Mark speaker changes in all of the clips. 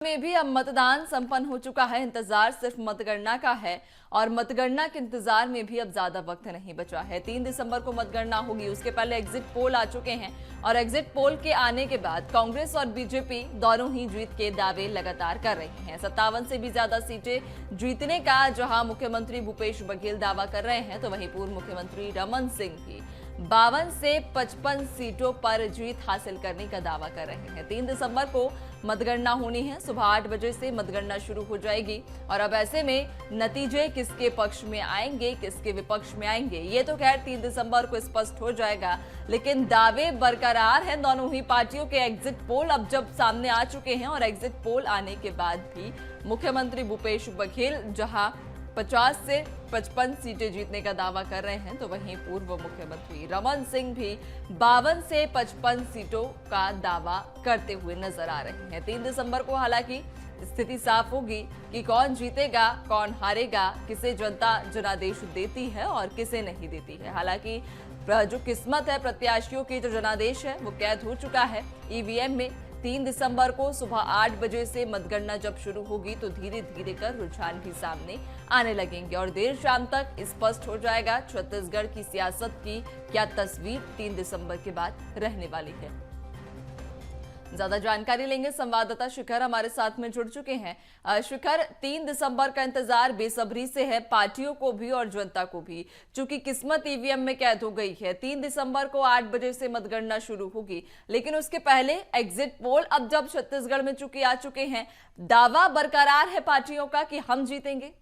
Speaker 1: में भी अब मतदान संपन्न हो चुका है। इंतजार सिर्फ मतगणना का है और मतगणना के इंतजार में भी अब ज्यादा वक्त नहीं बचा है। 3 दिसंबर को मतगणना होगी। उसके पहले एग्जिट पोल आ चुके हैं और एग्जिट पोल के आने के बाद कांग्रेस और बीजेपी दोनों ही जीत के दावे लगातार कर रही हैं। 57 से भी ज्यादा सीटें जीतने का जहां मुख्यमंत्री भूपेश बघेल दावा कर रहे हैं, तो वहीं पूर्व मुख्यमंत्री रमन सिंह भी 52 से 55 सीटों पर जीत हासिल करने का दावा कर रहे हैं। 3 दिसंबर को मतगणना होनी है। सुबह 8 बजे से मतगणना शुरू हो जाएगी और अब ऐसे में नतीजे किसके पक्ष में आएंगे, किसके विपक्ष में आएंगे, ये तो खैर 3 दिसंबर को स्पष्ट हो जाएगा। लेकिन दावे बरकरार हैं। दोनों ही पार्टियों के एग्जिट पोल अब जब सामने आ चुके हैं और एग्जिट पोल आने के बाद भी मुख्यमंत्री भूपेश बघेल जहां 50 से 55 सीटें जीतने का दावा कर रहे हैं, तो वहीं पूर्व मुख्यमंत्री रमन सिंह भी 52 से 55 सीटों का दावा करते हुए नजर आ रहे हैं। 3 दिसंबर को हालांकि स्थिति साफ होगी कि कौन जीतेगा, कौन हारेगा, किसे जनता जनादेश देती है और किसे नहीं देती है। हालांकि जो किस्मत है प्रत्याशियों की, जो जनादेश है वो कैद हो चुका है ईवीएम में। 3 दिसंबर को सुबह 8 बजे से मतगणना जब शुरू होगी तो धीरे धीरे कर रुझान भी सामने आने लगेंगे और देर शाम तक स्पष्ट हो जाएगा छत्तीसगढ़ की सियासत की क्या तस्वीर 3 दिसंबर के बाद रहने वाली है। ज्यादा जानकारी लेंगे, संवाददाता शिखर हमारे साथ में जुड़ चुके हैं। शिखर, 3 दिसंबर का इंतजार बेसब्री से है पार्टियों को भी और जनता को भी, चूंकि किस्मत ईवीएम में कैद हो गई है। 3 दिसंबर को 8 बजे से मतगणना शुरू होगी, लेकिन उसके पहले एग्जिट पोल अब जब छत्तीसगढ़ में चूंकि आ चुके हैं, दावा बरकरार है पार्टियों का कि हम जीतेंगे।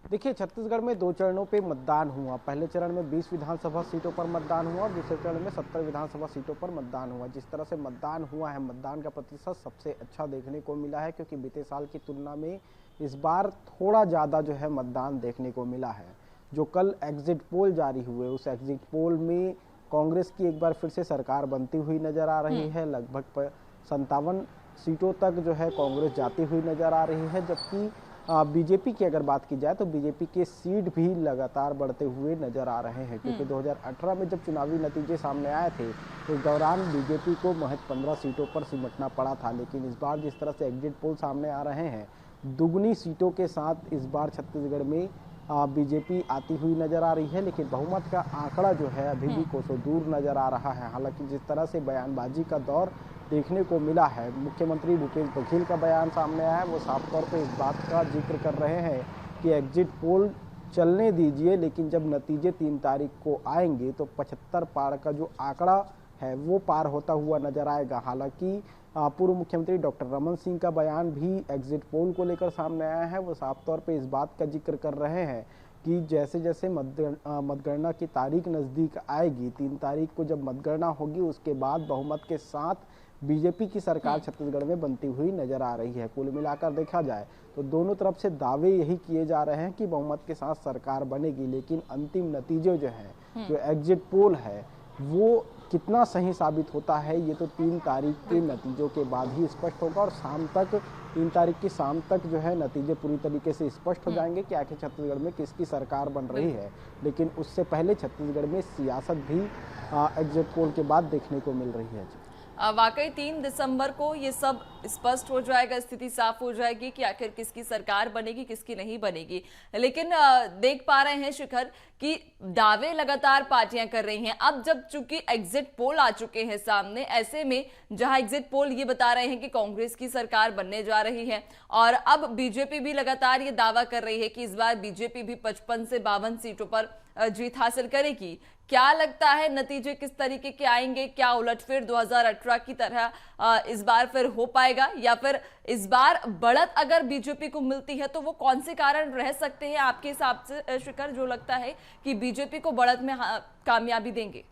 Speaker 2: देखिए, छत्तीसगढ़ में 2 चरणों पे मतदान हुआ। पहले चरण में 20 विधानसभा सीटों पर मतदान हुआ और दूसरे चरण में 70 विधानसभा सीटों पर मतदान हुआ। जिस तरह से मतदान हुआ है, मतदान का प्रतिशत सबसे अच्छा देखने को मिला है, क्योंकि बीते साल की तुलना में इस बार थोड़ा ज़्यादा जो है मतदान देखने को मिला है। जो कल एग्जिट पोल जारी हुए, उस एग्जिट पोल में कांग्रेस की एक बार फिर से सरकार बनती हुई नजर आ रही है। लगभग 57 सीटों तक जो है कांग्रेस जाती हुई नजर आ रही है, जबकि बीजेपी की अगर बात की जाए तो बीजेपी के सीट भी लगातार बढ़ते हुए नजर आ रहे हैं, क्योंकि 2018 में जब चुनावी नतीजे सामने आए थे तो उस दौरान बीजेपी को महज 15 सीटों पर सिमटना पड़ा था। लेकिन इस बार जिस तरह से एग्जिट पोल सामने आ रहे हैं, दुगनी सीटों के साथ इस बार छत्तीसगढ़ में बीजेपी आती हुई नजर आ रही है। लेकिन बहुमत का आंकड़ा जो है अभी भी कोसों दूर नजर आ रहा है। हालांकि जिस तरह से बयानबाजी का दौर देखने को मिला है, मुख्यमंत्री भूपेश बघेल का बयान सामने आया है, वो साफ तौर पे इस बात का जिक्र कर रहे हैं कि एग्जिट पोल चलने दीजिए, लेकिन जब नतीजे 3 तारीख को आएंगे तो 75 पार का जो आंकड़ा है वो पार होता हुआ नजर आएगा। हालांकि पूर्व मुख्यमंत्री डॉक्टर रमन सिंह का बयान भी एग्जिट पोल को लेकर सामने आया है। वो साफ तौर पे इस बात का जिक्र कर रहे हैं कि जैसे जैसे मतगणना की तारीख नज़दीक आएगी, 3 तारीख को जब मतगणना होगी, उसके बाद बहुमत के साथ बीजेपी की सरकार छत्तीसगढ़ में बनती हुई नजर आ रही है। कुल मिलाकर देखा जाए तो दोनों तरफ से दावे यही किए जा रहे हैं कि बहुमत के साथ सरकार बनेगी, लेकिन अंतिम नतीजे जो है, जो एग्जिट पोल है, वो कितना सही साबित होता है ये तो 3 तारीख के नतीजों के बाद ही स्पष्ट होगा। और शाम तक 3 तारीख की शाम तक जो है नतीजे पूरी तरीके से स्पष्ट हो जाएंगे कि आखिर छत्तीसगढ़ में किसकी सरकार बन रही है। लेकिन उससे पहले छत्तीसगढ़ में सियासत भी एग्जिट पोल के बाद देखने को मिल रही है।
Speaker 1: वाकई 3 दिसंबर को ये सब स्पष्ट हो जाएगा, स्थिति साफ हो जाएगी कि आखिर किसकी सरकार बनेगी, किसकी नहीं बनेगी। लेकिन देख पा रहे हैं शिखर कि दावे लगातार पार्टियां कर रही हैं। अब जब चूंकि एग्जिट पोल आ चुके हैं सामने, ऐसे में जहां एग्जिट पोल ये बता रहे हैं कि कांग्रेस की सरकार बनने जा रही है और अब बीजेपी भी लगातार ये दावा कर रही है कि इस बार बीजेपी भी 55 से 52 सीटों पर जीत हासिल करेगी। क्या लगता है नतीजे किस तरीके के आएंगे? क्या उलटफेर 2018 की तरह इस बार फिर हो पाएगा, या फिर इस बार बढ़त अगर बीजेपी को मिलती है तो वो कौन से कारण रह सकते हैं आपके हिसाब से शिखर, जो लगता है कि बीजेपी को बढ़त में कामयाबी देंगे?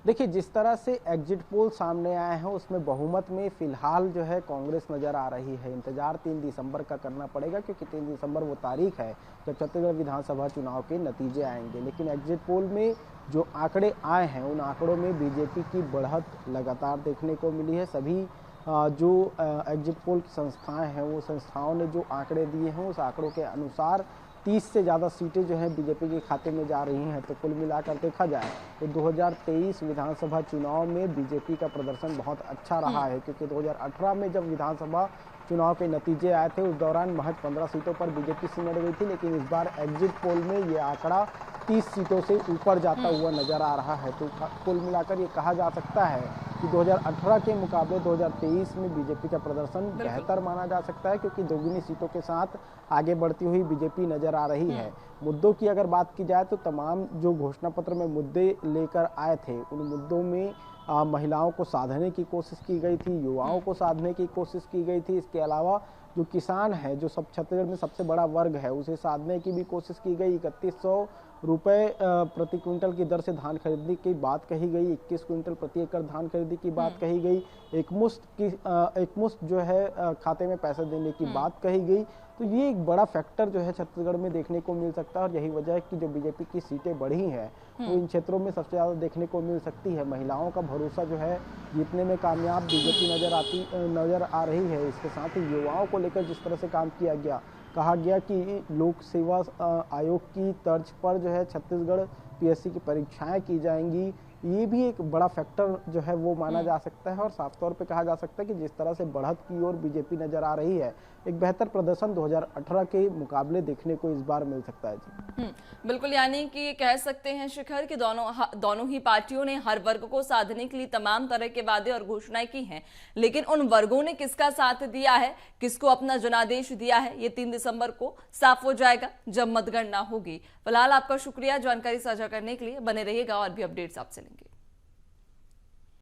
Speaker 2: देखिए, जिस तरह से एग्जिट पोल सामने आए हैं उसमें बहुमत में फिलहाल जो है कांग्रेस नजर आ रही है। इंतजार 3 दिसंबर का करना पड़ेगा, क्योंकि 3 दिसंबर वो तारीख है जब छत्तीसगढ़ विधानसभा चुनाव के नतीजे आएंगे। लेकिन एग्जिट पोल में जो आंकड़े आए हैं, उन आंकड़ों में बीजेपी की बढ़त लगातार देखने को मिली है। सभी जो एग्जिट पोल की संस्थाएं हैं, वो संस्थाओं ने जो आंकड़े दिए हैं, उस आंकड़ों के अनुसार 30 से ज़्यादा सीटें जो हैं बीजेपी के खाते में जा रही हैं। तो कुल मिलाकर देखा जाए तो 2023 विधानसभा चुनाव में बीजेपी का प्रदर्शन बहुत अच्छा रहा है, क्योंकि 2018 में जब विधानसभा चुनाव के नतीजे आए थे उस दौरान महज 15 सीटों पर बीजेपी सिमट गई थी, लेकिन इस बार एग्जिट पोल में ये आंकड़ा 30 सीटों से ऊपर जाता हुआ नजर आ रहा है। तो कुल मिलाकर ये कहा जा सकता है कि 2018 के मुकाबले 2023 में बीजेपी का प्रदर्शन बेहतर माना जा सकता है, क्योंकि दोगुनी सीटों के साथ आगे बढ़ती हुई बीजेपी नजर आ रही है। मुद्दों की अगर बात की जाए तो तमाम जो घोषणा पत्र में मुद्दे लेकर आए थे उन मुद्दों में महिलाओं को साधने की कोशिश की गई थी, युवाओं को साधने की कोशिश की गई थी। इसके अलावा जो किसान है, जो सब छत्तीसगढ़ में सबसे बड़ा वर्ग है, उसे साधने की भी कोशिश की गई। 3100 रुपये प्रति क्विंटल की दर से धान खरीदने की बात कही गई, 21 क्विंटल प्रति एकड़ धान खरीदने की बात कही गई, एक मुश्त जो है खाते में पैसे देने की बात कही गई। तो ये एक बड़ा फैक्टर जो है छत्तीसगढ़ में देखने को मिल सकता है, और यही वजह है कि जो बीजेपी की सीटें बढ़ी हैं वो इन क्षेत्रों में सबसे ज़्यादा देखने को मिल सकती है। महिलाओं का भरोसा जो है जीतने में कामयाब बीजेपी नज़र आ रही है। इसके साथ ही युवाओं को लेकर जिस तरह से काम किया गया, कहा गया कि लोक सेवा आयोग की तर्ज पर जो है छत्तीसगढ़ पीएससी की परीक्षाएं की जाएंगी, ये भी एक बड़ा फैक्टर जो है वो माना जा सकता है। और साफ तौर पे कहा जा सकता है कि जिस तरह से बढ़त की ओर बीजेपी नजर आ रही है, एक बेहतर प्रदर्शन 2018 के मुकाबले देखने को इस बार मिल सकता है जी।
Speaker 1: बिल्कुल, यानी कि कह सकते हैं शिखर कि दोनों ही पार्टियों ने हर वर्ग को साधने के लिए तमाम तरह के वादे और घोषणाएं की हैं, लेकिन उन वर्गों ने किसका साथ दिया है, किसको अपना जनादेश दिया है, ये 3 दिसंबर को साफ हो जाएगा जब मतगणना होगी। फिलहाल आपका शुक्रिया जानकारी साझा करने के लिए। बने रहिएगा और भी अपडेट्स आपसे लेंगे।